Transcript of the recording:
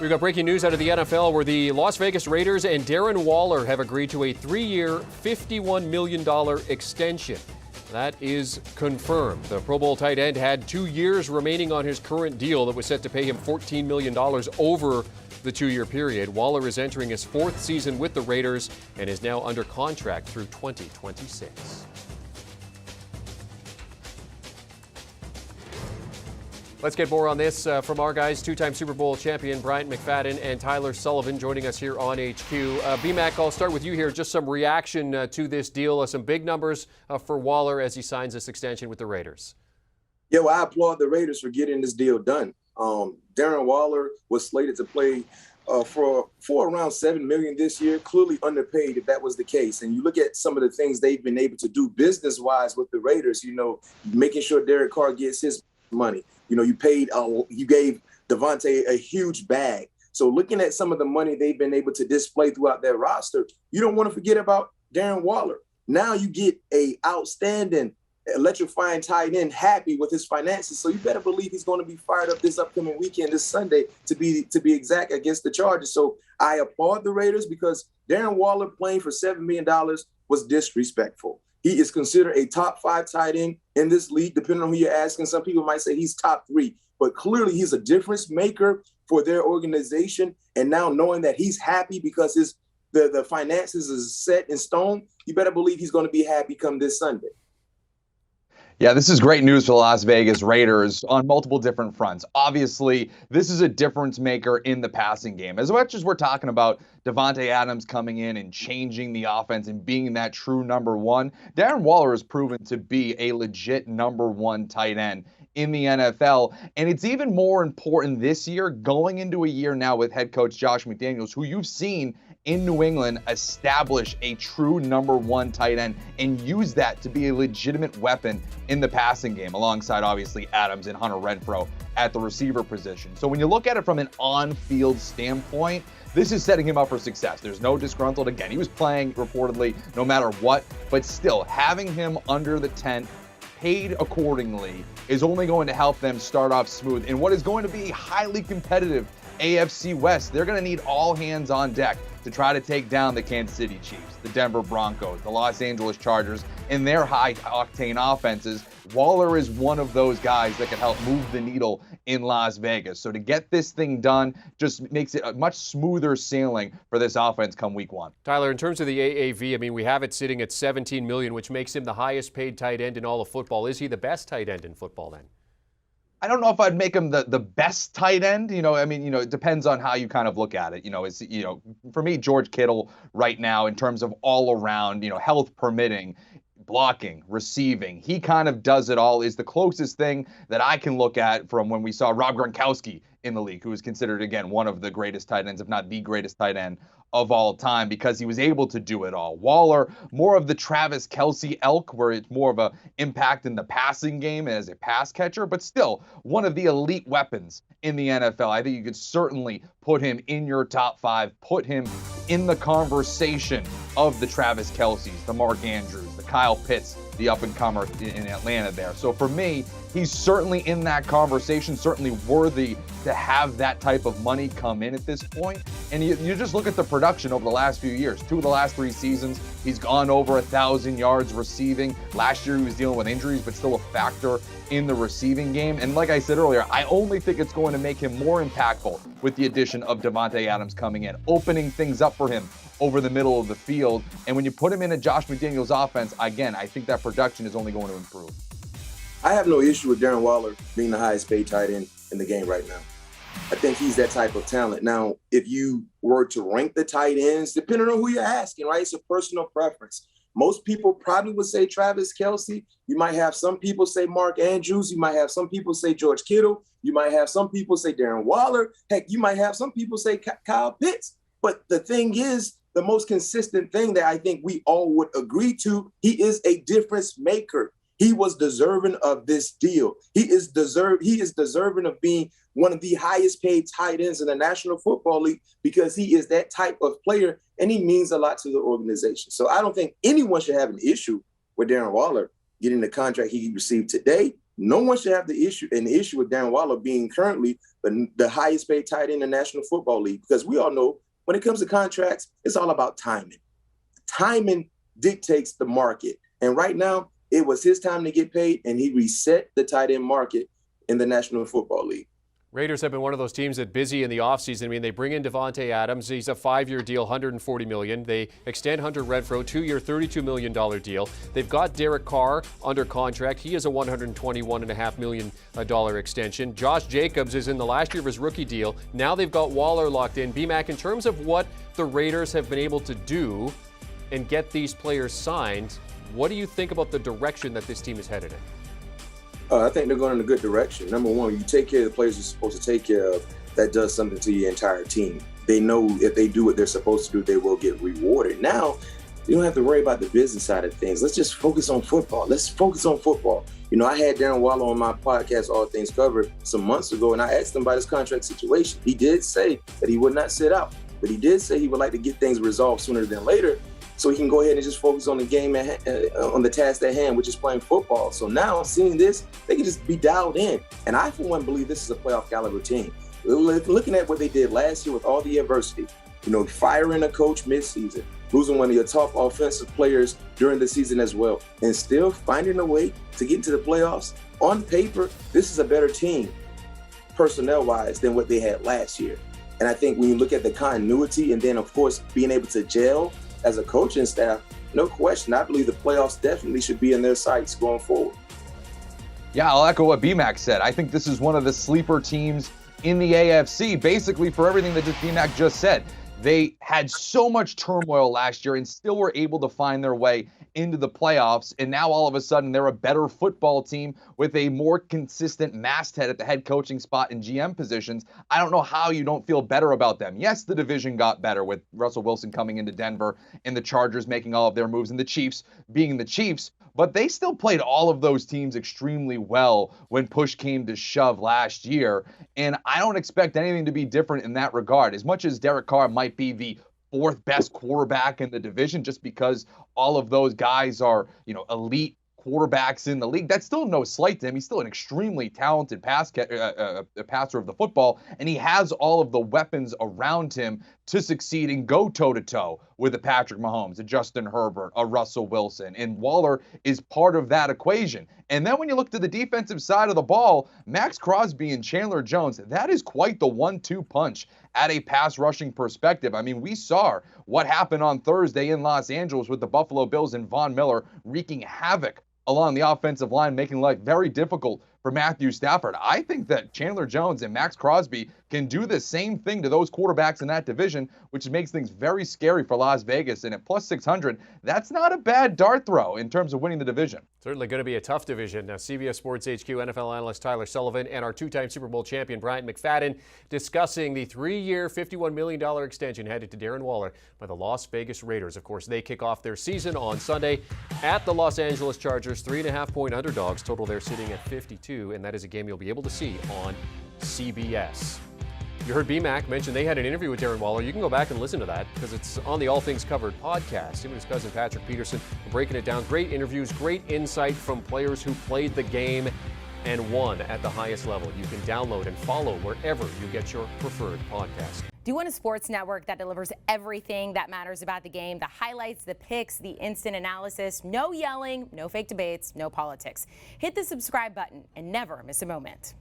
We've got breaking news out of the NFL where the Las Vegas Raiders and Darren Waller have agreed to a 3-year, $51 million extension. That is confirmed. The Pro Bowl tight end had 2 years remaining on his current deal that was set to pay him $14 million over the 2-year period. Waller is entering his 4th season with the Raiders and is now under contract through 2026. Let's get more on this from our guys, 2-time Super Bowl champion Bryant, McFadden, and Tyler Sullivan joining us here on HQ. B-Mac, I'll start with you here. Just some reaction to this deal, some big numbers for Waller as he signs this extension with the Raiders. Yeah, well, I applaud the Raiders for getting this deal done. Darren Waller was slated to play for around $7 million this year, clearly underpaid if that was the case. And you look at some of the things they've been able to do business-wise with the Raiders, making sure Derek Carr gets his money. You gave Devontae a huge bag. So looking at some of the money they've been able to display throughout their roster, you don't want to forget about Darren Waller. Now you get a outstanding, electrifying tight end happy with his finances. So you better believe he's going to be fired up this upcoming weekend, this Sunday, to be exact, against the Chargers. So I applaud the Raiders because Darren Waller playing for $7 million was disrespectful. He is considered a top 5 tight end in this league, depending on who you're asking. Some people might say he's top 3, but clearly he's a difference maker for their organization. And now knowing that he's happy because the finances is set in stone, you better believe he's going to be happy come this Sunday. Yeah, this is great news for the Las Vegas Raiders on multiple different fronts. Obviously, this is a difference maker in the passing game. As much as we're talking about Davante Adams coming in and changing the offense and being that true number one, Darren Waller has proven to be a legit number 1 tight end in the NFL. And it's even more important this year, going into a year now with head coach Josh McDaniels, who you've seen in New England establish a true number 1 tight end and use that to be a legitimate weapon in the passing game, alongside obviously Adams and Hunter Renfrow at the receiver position. So when you look at it from an on-field standpoint, this is setting him up for success. There's no disgruntled. Again, he was playing reportedly no matter what, but still having him under the tent, paid accordingly, is only going to help them start off smooth in what is going to be highly competitive AFC West. They're going to need all hands on deck to try to take down the Kansas City Chiefs, the Denver Broncos, the Los Angeles Chargers, and their high-octane offenses. Waller is one of those guys that can help move the needle in Las Vegas. So to get this thing done just makes it a much smoother sailing for this offense come week 1. Tyler, in terms of the AAV, I mean, we have it sitting at $17 million, which makes him the highest paid tight end in all of football. Is he the best tight end in football then? I don't know if I'd make him the best tight end. It depends on how you kind of look at it. For me, George Kittle right now, in terms of all around, health permitting, blocking, receiving, he kind of does it all, is the closest thing that I can look at from when we saw Rob Gronkowski in the league, who is considered, again, one of the greatest tight ends, if not the greatest tight end of all time, because he was able to do it all. Waller, more of the Travis Kelce ilk, where it's more of a impact in the passing game as a pass catcher, but still one of the elite weapons in the NFL. I think you could certainly put him in your top 5, put him in the conversation of the Travis Kelces, the Mark Andrews, the Kyle Pitts, the up-and-comer in Atlanta there. So for me, he's certainly in that conversation, certainly worthy to have that type of money come in at this point. And you just look at the production over the last few years. 2 of the last 3 seasons, he's gone over 1,000 yards receiving. Last year he was dealing with injuries, but still a factor in the receiving game. And like I said earlier, I only think it's going to make him more impactful with the addition of Davante Adams coming in, opening things up for him over the middle of the field. And when you put him in a Josh McDaniels offense, again, I think that production is only going to improve. I have no issue with Darren Waller being the highest paid tight end in the game right now. I think he's that type of talent. Now, if you were to rank the tight ends, depending on who you're asking, right, it's a personal preference. Most people probably would say Travis Kelce. You might have some people say Mark Andrews. You might have some people say George Kittle. You might have some people say Darren Waller. Heck, you might have some people say Kyle Pitts. But the thing is, the most consistent thing that I think we all would agree to, he is a difference maker. He was deserving of this deal. He is deserving of being one of the highest paid tight ends in the National Football League because he is that type of player and he means a lot to the organization. So I don't think anyone should have an issue with Darren Waller getting the contract he received today. No one should have an issue with Darren Waller being currently the highest paid tight end in the National Football League, because we all know when it comes to contracts, it's all about timing. Timing dictates the market. And right now, it was his time to get paid, and he reset the tight end market in the National Football League. Raiders have been one of those teams that busy in the offseason. I mean, they bring in Devontae Adams. He's a 5-year deal, $140 million. They extend Hunter Renfrow, 2-year, $32 million deal. They've got Derek Carr under contract. He is a $121.5 million extension. Josh Jacobs is in the last year of his rookie deal. Now they've got Waller locked in. BMAC, in terms of what the Raiders have been able to do and get these players signed, what do you think about the direction that this team is headed in? I think they're going in a good direction. Number one, you take care of the players you're supposed to take care of. That does something to your entire team. They know if they do what they're supposed to do, they will get rewarded. Now, you don't have to worry about the business side of things. Let's just focus on football. Let's focus on football. You know, I had Darren Waller on my podcast, All Things Covered, some months ago, and I asked him about his contract situation. He did say that he would not sit out, but he did say he would like to get things resolved sooner than later, so he can go ahead and just focus on the game, on the task at hand, which is playing football. So now, seeing this, they can just be dialed in. And I, for one, believe this is a playoff caliber team. Looking at what they did last year with all the adversity, you know, firing a coach mid-season, losing one of your top offensive players during the season as well, and still finding a way to get into the playoffs. On paper, this is a better team, personnel-wise, than what they had last year. And I think when you look at the continuity and then, of course, being able to gel as a coaching staff, no question, I believe the playoffs definitely should be in their sights going forward. Yeah, I'll echo what BMAC said. I think this is one of the sleeper teams in the AFC, basically for everything that BMAC just said. They had so much turmoil last year and still were able to find their way into the playoffs. And now all of a sudden they're a better football team with a more consistent masthead at the head coaching spot and GM positions. I don't know how you don't feel better about them. Yes, the division got better with Russell Wilson coming into Denver and the Chargers making all of their moves and the Chiefs being the Chiefs. But they still played all of those teams extremely well when push came to shove last year. And I don't expect anything to be different in that regard. As much as Derek Carr might be the fourth best quarterback in the division just because all of those guys are, you know, elite quarterbacks in the league, that's still no slight to him. He's still an extremely talented passer of the football, and he has all of the weapons around him to succeed and go toe-to-toe with a Patrick Mahomes, a Justin Herbert, a Russell Wilson, and Waller is part of that equation. And then when you look to the defensive side of the ball, Max Crosby and Chandler Jones, that is quite the 1-2 punch at a pass rushing perspective. I mean, we saw what happened on Thursday in Los Angeles with the Buffalo Bills and Von Miller wreaking havoc along the offensive line, making life very difficult for Matthew Stafford. I think that Chandler Jones and Max Crosby can do the same thing to those quarterbacks in that division, which makes things very scary for Las Vegas. And at plus 600, that's not a bad dart throw in terms of winning the division. Certainly going to be a tough division. Now, CBS Sports HQ NFL analyst Tyler Sullivan and our two-time Super Bowl champion Bryant McFadden discussing the 3-year, $51 million extension headed to Darren Waller by the Las Vegas Raiders. Of course, they kick off their season on Sunday at the Los Angeles Chargers. 3.5-point underdogs. Total they're sitting at 52, and that is a game you'll be able to see on CBS. You heard BMAC mention they had an interview with Darren Waller. You can go back and listen to that because it's on the All Things Covered podcast. Him and his cousin Patrick Peterson are breaking it down. Great interviews, great insight from players who played the game and won at the highest level. You can download and follow wherever you get your preferred podcast. Do you want a sports network that delivers everything that matters about the game? The highlights, the picks, the instant analysis, no yelling, no fake debates, no politics. Hit the subscribe button and never miss a moment.